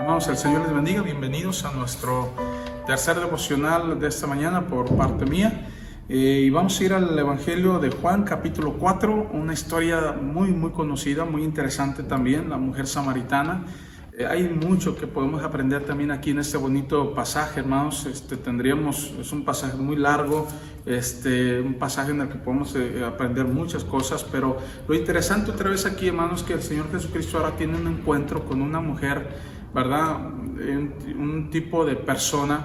Hermanos, el Señor les bendiga. Bienvenidos a nuestro tercer devocional de esta mañana por parte mía. Y vamos a ir al Evangelio de Juan, capítulo 4, una historia muy conocida, muy interesante también, la mujer samaritana. Hay mucho que podemos aprender también aquí en este bonito pasaje, hermanos. Es un pasaje muy largo, un pasaje en el que podemos aprender muchas cosas, pero lo interesante otra vez aquí, hermanos, que el Señor Jesucristo ahora tiene un encuentro con una mujer, ¿verdad? Un tipo de persona,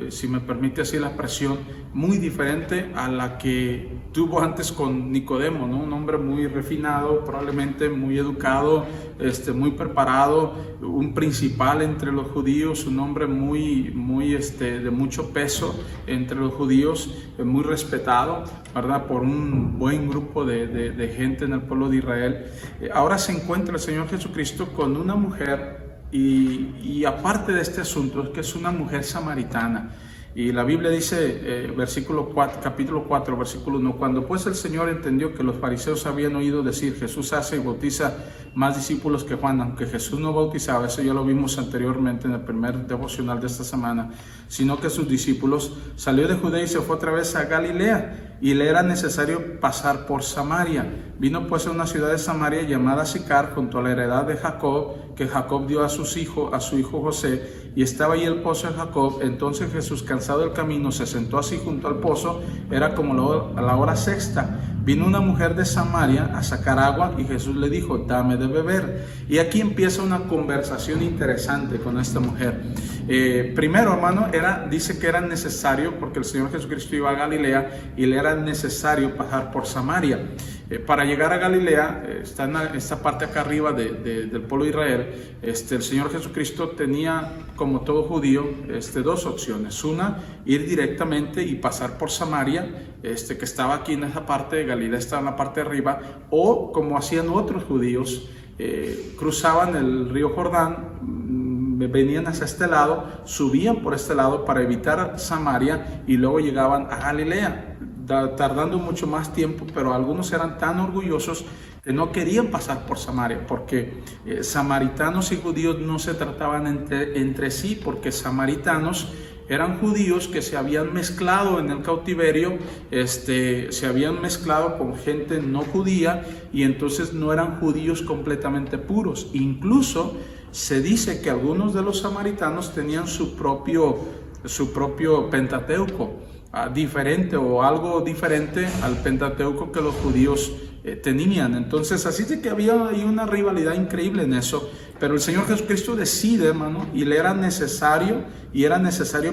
si me permite así la expresión, muy diferente a la que tuvo antes con Nicodemo, ¿no? Un hombre muy refinado, probablemente muy educado, muy preparado, un principal entre los judíos, un hombre de mucho peso entre los judíos, muy respetado, ¿verdad? Por un buen grupo de gente en el pueblo de Israel. Ahora se encuentra el Señor Jesucristo con una mujer. Y aparte de este asunto, es que es una mujer samaritana. Y la Biblia dice, capítulo 4, versículo 1, cuando pues el Señor entendió que los fariseos habían oído decir, Jesús hace y bautiza más discípulos que Juan, aunque Jesús no bautizaba, eso ya lo vimos anteriormente en el primer devocional de esta semana, sino que sus discípulos, salió de Judea y se fue otra vez a Galilea, y le era necesario pasar por Samaria. Vino pues a una ciudad de Samaria llamada Sicar, junto a la heredad de Jacob, que Jacob dio a su hijo José, y estaba ahí el pozo de Jacob. Entonces Jesús, cansado del camino, se sentó así junto al pozo. Era como a la hora sexta. Vino una mujer de Samaria a sacar agua, y Jesús le dijo, dame de beber. Y aquí empieza una conversación interesante con esta mujer. Primero, hermano, dice que era necesario, porque el Señor Jesucristo iba a Galilea y le era necesario pasar por Samaria. Para llegar a Galilea, está en esta parte acá arriba del pueblo de Israel, el Señor Jesucristo tenía, como todo judío, dos opciones. Una, ir directamente y pasar por Samaria, que estaba aquí en esa parte de Galilea, estaba en la parte de arriba, o como hacían otros judíos, cruzaban el río Jordán, venían hacia este lado, subían por este lado para evitar Samaria y luego llegaban a Galilea, tardando mucho más tiempo, pero algunos eran tan orgullosos que no querían pasar por Samaria, porque samaritanos y judíos no se trataban entre sí, porque samaritanos eran judíos que se habían mezclado en el cautiverio, se habían mezclado con gente no judía, y entonces no eran judíos completamente puros. Incluso se dice que algunos de los samaritanos tenían su propio Pentateuco, diferente o algo diferente al Pentateuco que los judíos tenían. Entonces, así de que había ahí una rivalidad increíble en eso, pero el Señor Jesucristo decide, hermano, y era necesario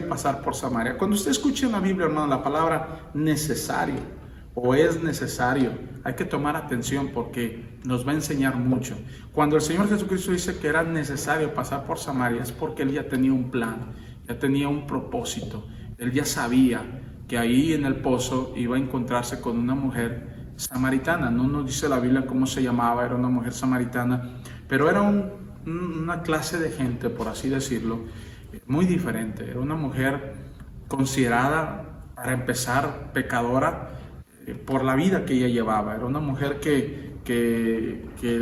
pasar por Samaria. Cuando usted escuche en la Biblia, hermano, la palabra necesario o es necesario, hay que tomar atención porque nos va a enseñar mucho. Cuando el Señor Jesucristo dice que era necesario pasar por Samaria, es porque Él ya tenía un plan, ya tenía un propósito. Él ya sabía que ahí en el pozo iba a encontrarse con una mujer samaritana. No nos dice la Biblia cómo se llamaba, era una mujer samaritana, pero era una clase de gente, por así decirlo, muy diferente. Era una mujer considerada, para empezar, pecadora por la vida que ella llevaba. Era una mujer que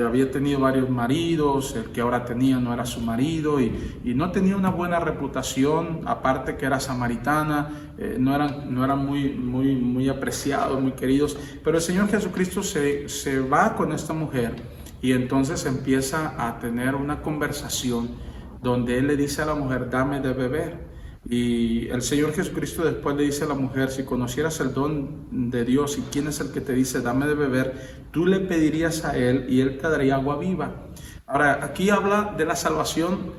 había tenido varios maridos, el que ahora tenía no era su marido, y no tenía una buena reputación, aparte que era samaritana, no eran muy apreciados, muy queridos. Pero el Señor Jesucristo se va con esta mujer, y entonces empieza a tener una conversación donde Él le dice a la mujer, dame de beber. Y el Señor Jesucristo después le dice a la mujer, si conocieras el don de Dios y quién es el que te dice dame de beber, tú le pedirías a Él y Él te daría agua viva. Ahora, aquí habla de la salvación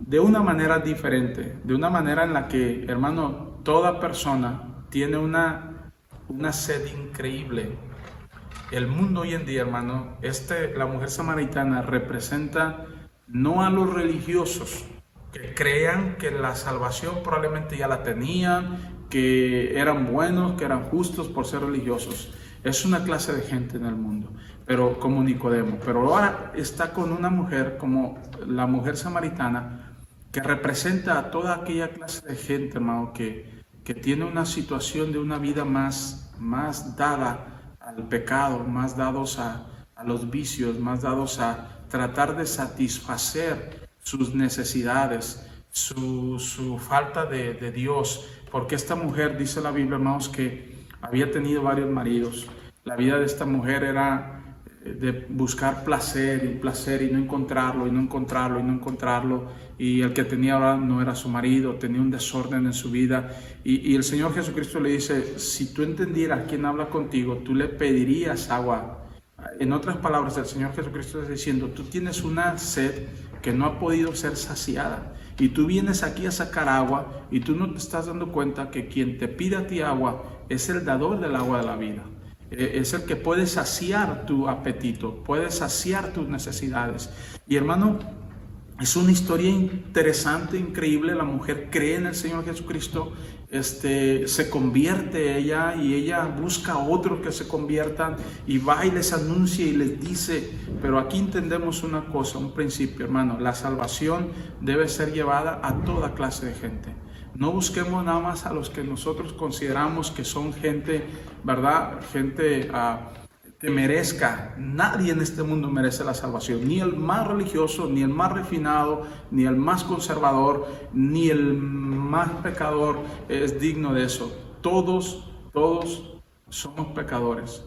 de una manera diferente, de una manera en la que, hermano, toda persona tiene una sed increíble. El mundo hoy en día, hermano, la mujer samaritana representa no a los religiosos, que crean que la salvación probablemente ya la tenían, que eran buenos, que eran justos por ser religiosos. Es una clase de gente en el mundo, pero como Nicodemo. Pero ahora está con una mujer como la mujer samaritana, que representa a toda aquella clase de gente, hermano, que tiene una situación de una vida más dada al pecado, más dados a los vicios, más dados a tratar de satisfacer sus necesidades, su falta de Dios, porque esta mujer, dice la Biblia, hermanos, que había tenido varios maridos. La vida de esta mujer era de buscar placer y no encontrarlo, y no encontrarlo, y no encontrarlo, y el que tenía ahora no era su marido, tenía un desorden en su vida, y el Señor Jesucristo le dice, si tú entendieras quién habla contigo, tú le pedirías agua. En otras palabras, el Señor Jesucristo está diciendo, tú tienes una sed que no ha podido ser saciada, y tú vienes aquí a sacar agua, y tú no te estás dando cuenta que quien te pide a ti agua es el dador del agua de la vida. Es el que puede saciar tu apetito, puede saciar tus necesidades. Y hermano, es una historia interesante, increíble. La mujer cree en el Señor Jesucristo, se convierte ella, y ella busca a otros que se conviertan, y va y les anuncia y les dice. Pero aquí entendemos una cosa, un principio, hermano: la salvación debe ser llevada a toda clase de gente. No busquemos nada más a los que nosotros consideramos que son gente, ¿verdad? Gente que merezca. Nadie en este mundo merece la salvación. Ni el más religioso, ni el más refinado, ni el más conservador, ni el más pecador es digno de eso. Todos somos pecadores.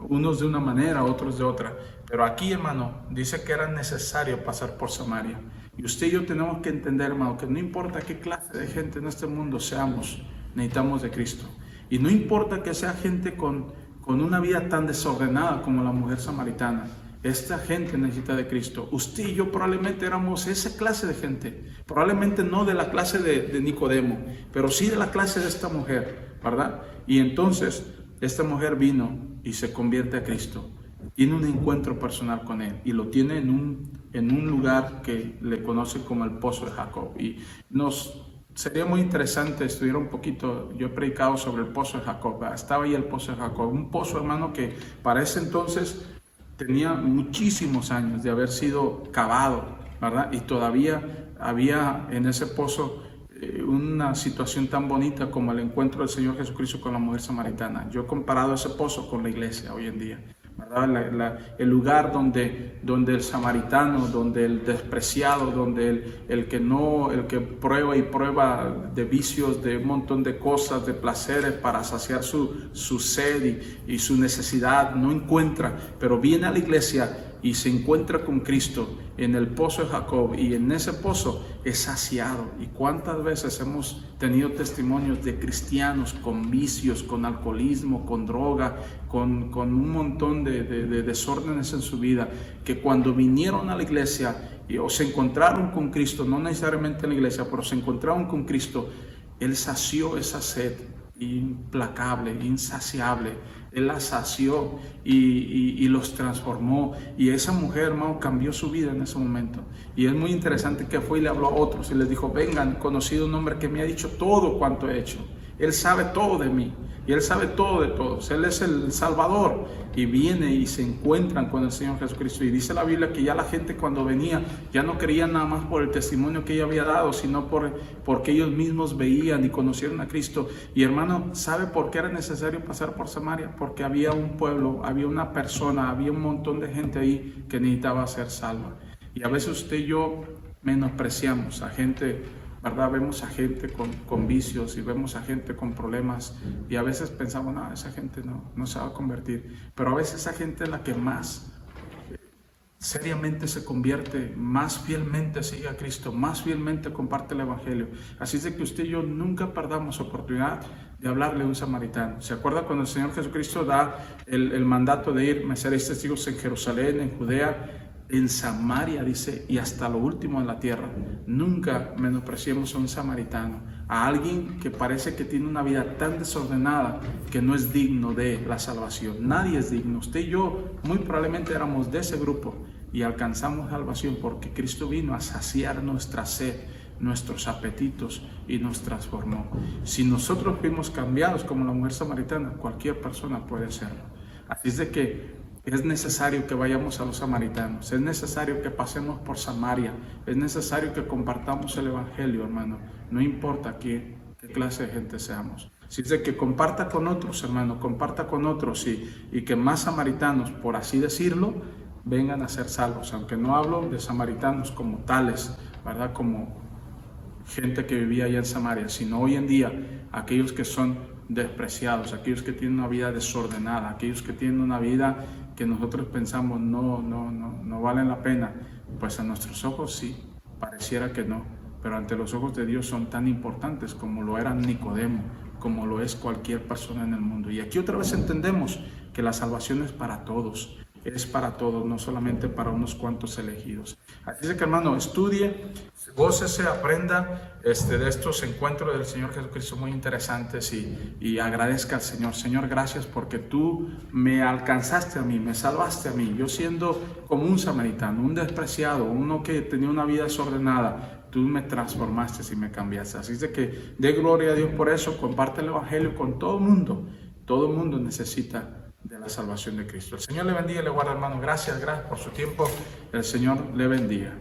Unos de una manera, otros de otra. Pero aquí, hermano, dice que era necesario pasar por Samaria. Y usted y yo tenemos que entender, hermano, que no importa qué clase de gente en este mundo seamos, necesitamos de Cristo. Y no importa que sea gente con una vida tan desordenada como la mujer samaritana. Esta gente necesita de Cristo. Usted y yo probablemente éramos esa clase de gente. Probablemente no de la clase de Nicodemo, pero sí de la clase de esta mujer, ¿verdad? Y entonces esta mujer vino y se convierte a Cristo. Tiene un encuentro personal con Él, y lo tiene en un lugar que le conoce como el Pozo de Jacob. Y sería muy interesante estudiar un poquito. Yo he predicado sobre el Pozo de Jacob. Estaba ahí el Pozo de Jacob, un pozo, hermano, que para ese entonces tenía muchísimos años de haber sido cavado, ¿verdad? Y todavía había en ese pozo una situación tan bonita como el encuentro del Señor Jesucristo con la mujer samaritana. Yo he comparado ese pozo con la iglesia hoy en día, ¿verdad? El lugar donde el samaritano, donde el despreciado, donde el que prueba de vicios, de un montón de cosas, de placeres para saciar su sed y su necesidad, no encuentra, pero viene a la iglesia y se encuentra con Cristo en el Pozo de Jacob, y en ese pozo es saciado. ¿Y cuántas veces hemos tenido testimonios de cristianos con vicios, con alcoholismo, con droga, con un montón de desórdenes en su vida, que cuando vinieron a la iglesia o se encontraron con Cristo, no necesariamente en la iglesia, pero se encontraron con Cristo, Él sació esa sed implacable, insaciable? Él la sació y los transformó. Y esa mujer, hermano, cambió su vida en ese momento. Y es muy interesante que fue y le habló a otros y les dijo: vengan, he conocido un hombre que me ha dicho todo cuanto he hecho. Él sabe todo de mí y Él sabe todo de todos. Él es el Salvador. Y viene y se encuentran con el Señor Jesucristo. Y dice la Biblia que ya la gente, cuando venía, ya no creía nada más por el testimonio que ella había dado, sino porque ellos mismos veían y conocieron a Cristo. Y hermano, ¿sabe por qué era necesario pasar por Samaria? Porque había un pueblo, había una persona, había un montón de gente ahí que necesitaba ser salva. Y a veces usted y yo menospreciamos a gente, ¿verdad? Vemos a gente con vicios y vemos a gente con problemas, y a veces pensamos: no, esa gente no se va a convertir. Pero a veces esa gente es la que más seriamente se convierte, más fielmente sigue a Cristo, más fielmente comparte el Evangelio. Así es de que usted y yo nunca perdamos oportunidad de hablarle a un samaritano. ¿Se acuerda cuando el Señor Jesucristo da el mandato de ir? Me seréis testigos en Jerusalén, en Judea, en Samaria, dice, y hasta lo último de la tierra. Nunca menospreciemos a un samaritano, a alguien que parece que tiene una vida tan desordenada que no es digno de la salvación. Nadie es digno. Usted y yo muy probablemente éramos de ese grupo, y alcanzamos salvación porque Cristo vino a saciar nuestra sed, nuestros apetitos, y nos transformó. Si nosotros fuimos cambiados como la mujer samaritana, cualquier persona puede serlo. Así es de que es necesario que vayamos a los samaritanos, es necesario que pasemos por Samaria, es necesario que compartamos el Evangelio, hermano. No importa qué clase de gente seamos. Así es de que comparta con otros, hermano, comparta con otros, y que más samaritanos, por así decirlo, vengan a ser salvos. Aunque no hablo de samaritanos como tales, ¿verdad? Como gente que vivía allá en Samaria, sino hoy en día aquellos que son despreciados, aquellos que tienen una vida desordenada, aquellos que tienen una vida que nosotros pensamos no valen la pena, pues a nuestros ojos sí, pareciera que no, pero ante los ojos de Dios son tan importantes como lo era Nicodemo, como lo es cualquier persona en el mundo. Y aquí otra vez entendemos que la salvación es para todos, no solamente para unos cuantos elegidos. Así es que, hermano, estudie, gócese, aprenda de estos encuentros del Señor Jesucristo muy interesantes y agradezca al Señor. Señor, gracias porque tú me alcanzaste a mí, me salvaste a mí. Yo siendo como un samaritano, un despreciado, uno que tenía una vida desordenada, tú me transformaste y me cambiaste. Así es de que dé gloria a Dios por eso, comparte el Evangelio con todo el mundo. Todo el mundo necesita de la salvación de Cristo. El Señor le bendiga y le guarde, hermano. Gracias por su tiempo. El Señor le bendiga.